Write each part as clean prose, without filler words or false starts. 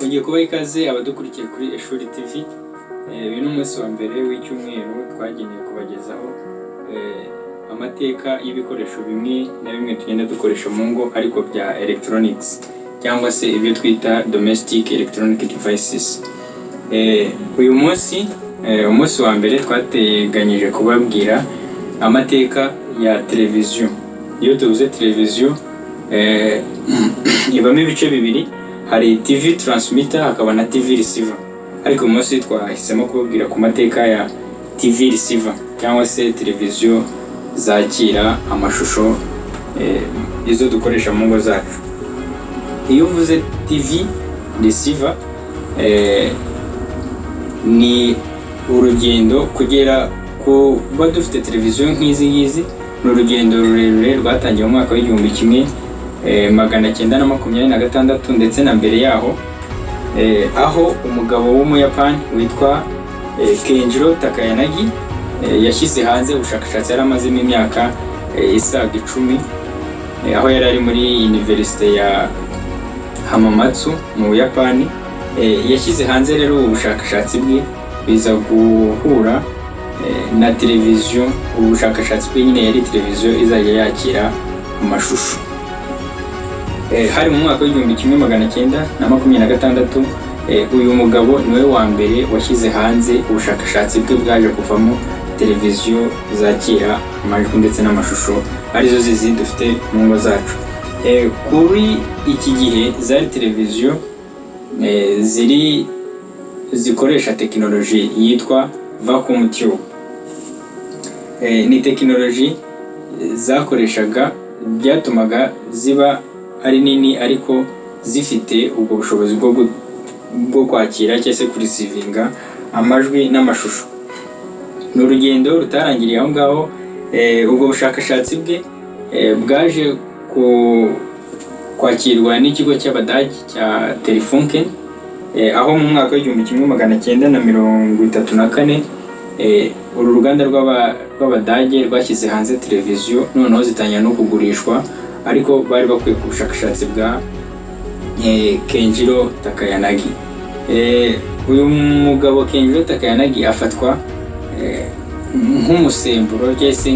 Kongeye kubaha ikaze abadukurikiye kuri Ishuri TV. Uyu ni umunsi wa mbere w'icyumweru twageneye kubagezaho amateka y'ibikoresho bimwe na bimwe tugenda dukoresha mu ngo ariko bya electronics cyangwa se ibyo twita domestic electronic devices. Uyu umunsi wa mbere twateganyije kubabwira amateka ya televiziyo. Iyo tuvuze televiziyo ibamo ibice bibiri, hari TV transmitter hakaba na TV receiver, ariko uyu munsi twahisemo kubabwira ku mateka ya TV receiver cyangwa se televiziyo zakira amashusho izo dukoresha mu ngo zacu. Iyo uvuze TV receiver ni urugendo kugera kuba dufite televiziyo nk'izi ngizi, ni urugendo rurerure rwatangiye mu mwaka w'igihumbi kimwe magana cyenda na makumyabiri na gatandatu ndetse na mbere yaho, aho umugabo w'umuyapani witwa Kenjiro Takayanagi yashyize hanze ubushakashatsi yari amazemo imyaka isaga 10, aho yari ari muri Universite ya Hamamatsu mu Buyapani. Yashyize hanze rero ubushakashatsi bwe biza guhura na televiziyo. Ubushakashatsi bwe nyine yari televiziyo izajya yakira amashusho. Hari mu mwaka w'igihumbi kimwe magana cyenda na makumyabiri na gatandatu, uyu mugabo niwe wa mbere washyize hanze ubushakashatsi bwe bwaje kuvamo televiziyo zakira amajwi ndetse n'amashusho arizo zizi dufite mu ngo zacu. Kuri iki gihe zari televiziyo zikoresha tekinoloji yitwa vacuum tube. Ni tekinoloji zakoreshaga byatumaga ziba ari nini ariko zifite ubwo bushobozi bwo kwakira cyangwa se kurisivinga amajwi n'amashusho. Ni urugendo rutarangiriye aho ngaho. Ubwo bushakashatsi bwe bwaje kwakirwa n'ikigo cy'Abadage cya Telefunken, aho mu mwaka w'igihumbi kimwe magana cyenda na mirongo itatu na kane uru ruganda rw'Abadage rwashyize hanze televiziyo, noneho zitangira no kugurishwa, ariko bari bakwiye ku bushakashatsi bwa Kenjiro Takayanagi. Uyu mugabo Kenjiro Takayanagi afatwa nk'umusemburo cyangwa se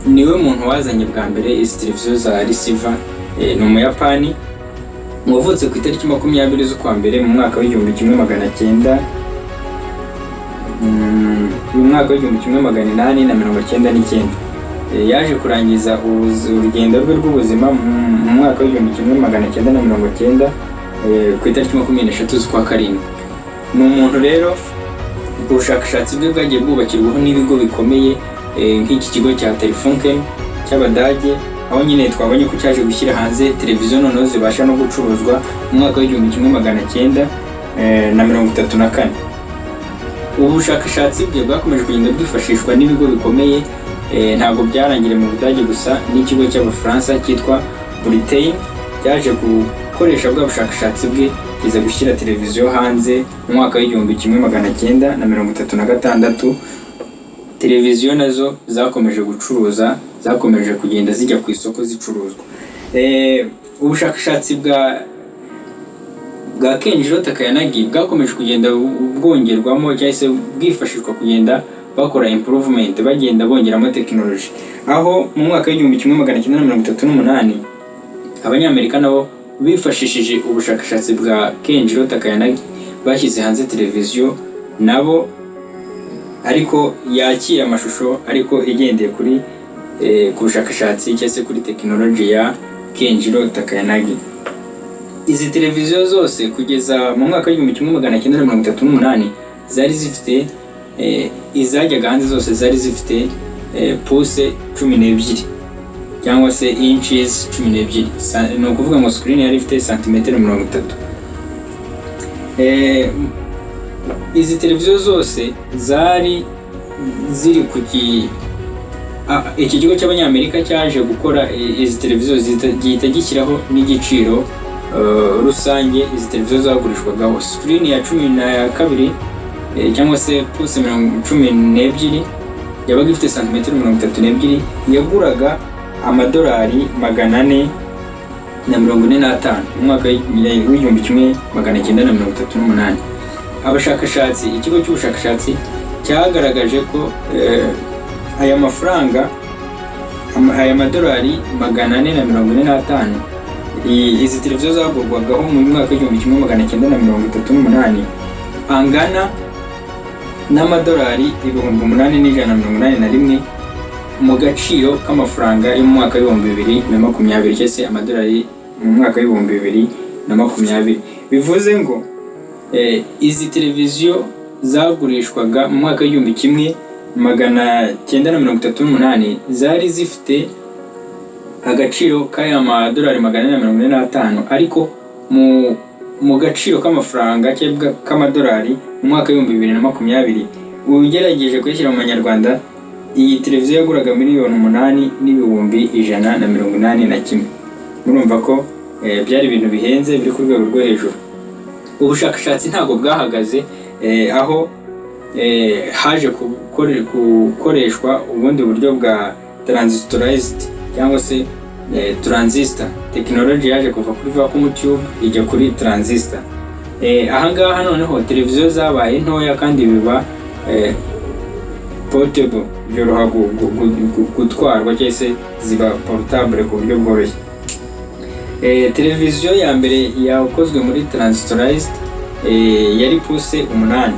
niwe muntu wazanye bwa mbere izi televiziyo za receiver. Ni umuyapani wavutse ku itariki 20 z'ukwa mbere mu mwaka w'igihumbi kimwe magana cyenda mu mwaka w'igihumbi kimwe magana inani na mirongo cyenda n'icyenda. Yaje kurangiza urugendo rwe rw'ubuzima mu mwaka w'igihumbi kimwe magana cyenda na mirongo cyenda ku itariki 23 z'ukwa karindwi. Ni umuntu rero ubushakashatsi bwe bwagiye bwubakirwaho n'ibigo bikomeye nk'iki kigo cya Telefunken cy'Abadage, aho nyine twabonye ko cyaje gushyira hanze televiziyo noneho zibasha no gucuruzwa mu mwaka w'igihumbi kimwe magana cyenda na mirongo itatu na kane. Ubu bushakashatsi bwe bwakomeje kugenda bwifashishwa n'ibigo bikomeye. Ntabwo byarangiriye mu Budage gusa, n'ikigo cy'Abafaransa cyitwa Britain cyaje gukoresha bwa bushakashatsi bwe kiza gushyira televiziyo hanze mu mwaka w'igihumbi kimwe magana cyenda na mirongo itatu na gatandatu. Televiziyo nazo zakomeje gucuruza, zakomeje kugenda zijya ku isoko zicuruzwa. Ubushakashatsi bwa Kenjiro Takayanagi bwakomeje kugenda bwongerwamo cyangwa se bwifashishwa kugenda bakora improvement, bagenda bongeramo tekinoloji, aho mu mwaka w'igihumbi kimwe magana cyenda na mirongo itatu n'umunani Abanyamerika nabo bifashishije ubushakashatsi bwa Kenjiro Takayanagi bashyize hanze televiziyo nabo ariko yakira amashusho ariko igendeye kuri ku bushakashatsi cyangwa se kuri tekinoloji ya Kenjiro Takayanagi. Izi televiziyo zose kugeza mu mwaka w'igihumbi kimwe magana cyenda na mirongo itatu n'umunani zari zifite izajyaga hanze zose zari zifite puse 12 cyangwa se inches 12. Ni ukuvuga ngo screen yari ifite santimetero 30. Izi televiziyo zose zari ziri ku iki kigo cy'Abanyamerika cyaje gukora izi televiziyo gihita gishyiraho n'igiciro rusange izi televiziyo zagurishwagaho. Screen ya 12 cyangwa se puse 12 yabaga ifite santimetero 32 yaguraga $400 na 45 mu mwaka w'igihumbi kimwe magana cyenda na 38. Abashakashatsi, ikigo cy'ubushakashatsi cyagaragaje ko aya mafaranga, aya madolari 445 izi televiziyo zagurwagaho mu mwaka w'igihumbi kimwe magana cyenda na 38 angana n'amadolari 8,181 mu gaciro k'amafaranga yo mu mwaka w'ibihumbi 2020, cyese amadolari mu mwaka w'ibihumbi 2020. Bivuze ngo izi televiziyo zagurishwaga mu mwaka w'igihumbi kimwe magana cyenda na 38 zari zifite agaciro k'aya madolari 445, ariko mu gaciro k'amafaranga k'amadolari mu mwaka w'ibihumbi 2020 ugerageje kuyishyira mu manyarwanda, iyi televiziyo yaguraga miliyoni 8,181. Murumva ko byari ibintu bihenze biri ku rwego rwo hejuru. Ubushakashatsi ntabwo bwahagaze aho haje gukoreshwa ubundi buryo bwa transistorized cyangwa se transistor. Technology yaje kuva kuri vacuum tube ijya kuri transistor. Ahangaha noneho televiziyo zabaye ntoya kandi biba portable, byoroha gutwarwa cyangwa se ziba portable ku buryo bworoshye. Televiziyo ya mbere yakozwe muri transistorized yari puse 8,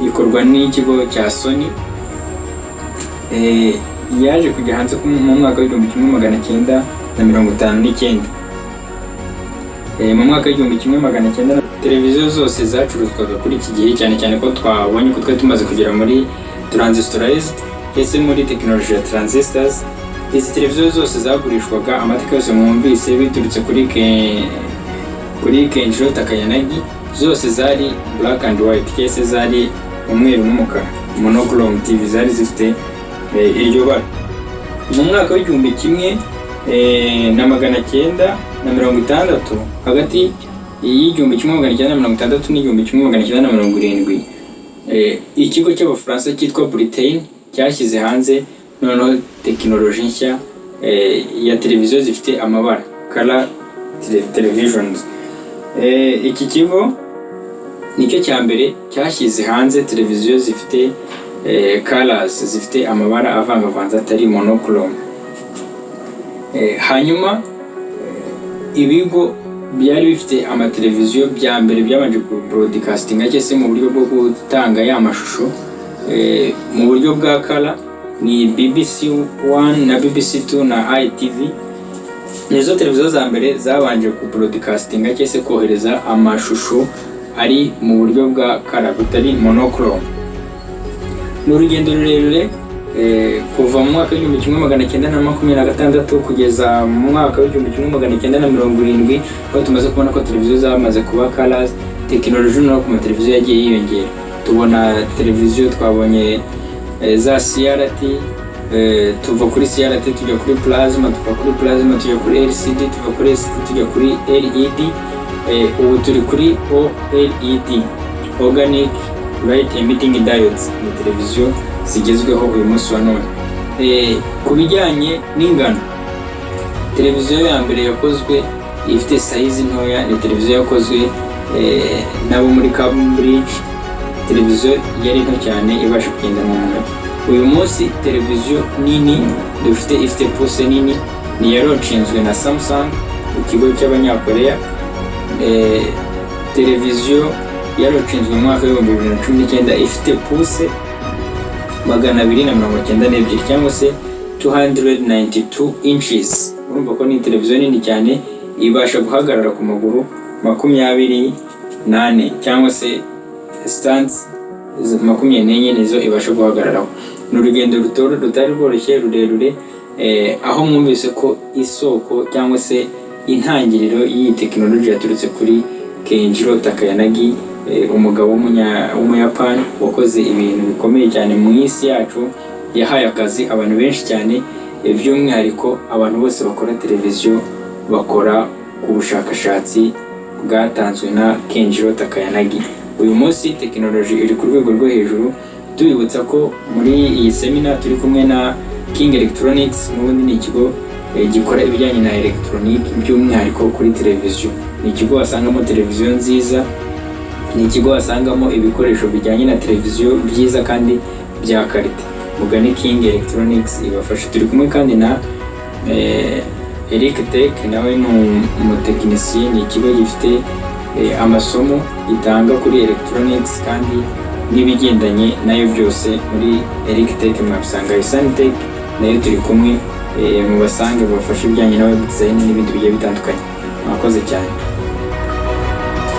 ikorwa n'ikigo cya Sony. Yaje kujya hanze mu mwaka w'igihumbi kimwe magana cyenda na 59. Mu mwaka w'igihumbi kimwe magana cyenda, televiziyo zose zacuruzwaga kuri iki gihe, cyane cyane ko twabonye ko twari tumaze kugera muri transistorized, ese muri technology ya transistors. Izi televiziyo zose zagurishwaga, amateka yose mwumvise biturutse kuri Kenjiro Takayanagi, zose zari black and white, cyese zari umweru n'umukara, monochrome TV, zari zifite iryo bara. Mu mwaka w'igihumbi kimwe na magana cyenda na 60, hagati y'igihumbi kimwe magana cyenda na 60 n'igihumbi kimwe magana cyenda na 70, ikigo cy'Abafaransa cyitwa Britain cyashyize hanze noneho tekinoloji nshya ya televiziyo zifite amabara, color televisions. Iki kigo nicyo cya mbere cyashyize hanze televiziyo zifite colors, zifite amabara avangavanze atari monochrome. Hanyuma ibigo byari bifite amateleviziyo bya mbere byabanje ku broadcastinga cyangwa se mu buryo bwo gutanga ya mashusho mu buryo bwa color ni BBC 1 na BBC 2 na ITV. Nizo televiziyo za mbere zabanje ku broadcastinga cyangwa se kohereza amashusho ari mu buryo bwa color butari monochrome. N'urugendo rurerure kuva mu mwaka w'igihumbi kimwe magana cyenda na 26 kugeza mu mwaka w'igihumbi kimwe magana cyenda na 70, aho tumaze kubona ko televiziyo zamaze kuba colors. Technology no ku mateleviziyo yagiye yiyongera, tubona televiziyo, twabonye za CRT, tuva kuri CRT tujya kuri plasma, tuva kuri plasma tujya kuri LCD, tuva kuri LCD tujya kuri LED, ubu turi kuri OLED, organic light emitting diodes. Ni televiziyo zigezweho uyu munsi wa none. Ku bijyanye n'ingano, televiziyo ya mbere yakozwe ifite size ntoya ni televiziyo yakozwe nabo muri Cambridge. Televiziyo yari nto cyane ibasha kugenda mu ntoki. Uyu munsi televiziyo nini dufite ifite puse nini ni yaronshinzwe na Samsung, ikigo cy'Abanyakoreya. Televiziyo yaronshinzwe mu mwaka wa 2019 ifite puse 292 cyangwa se 292 inches. Urumva ko ni televiziyo nini cyane, ibasha guhagarara ku maguru 28 cyangwa se stands 24 nizo ibasha guhagararaho. N'urugendo rutari rworoshye rurerure, aho mwumvise ko isoko cyangwa se intangiriro y'iyi tekinoloji yaturutse kuri Kenjiro Takayanagi, umugabo w'umuyapani wakoze ibintu bikomeye cyane mu isi yacu. Yahaye akazi abantu benshi cyane, by'umwihariko abantu bose bakora televiziyo bakora ku bushakashatsi bwatanzwe na Kenjiro Takayanagi. Uyu munsi tekinoloji iri ku rwego rwo hejuru. Tubibutsa ko muri iyi semina turi kumwe na King Electronics, n'ubundi ni ikigo gikora ibijyanye na electronique by'umwihariko kuri televiziyo. Ni ikigo wasangamo televiziyo nziza, ni ikigo wasangamo ibikoresho bijyanye na televiziyo byiza kandi bya karite. Mugane King Electronics ibafasha. Turi kumwe kandi na Eric Tech, nawe ni umutekinisiye. Ni ikigo gifite amasomo gitanga kuri electronics kandi n'ibigendanye nayo byose. Muri Eric Tech mwabisanga Isanitech, nayo turi kumwe mu basange bafasha ibijyanye na web design n'ibindi bigiye bitandukanye. Mwakoze cyane.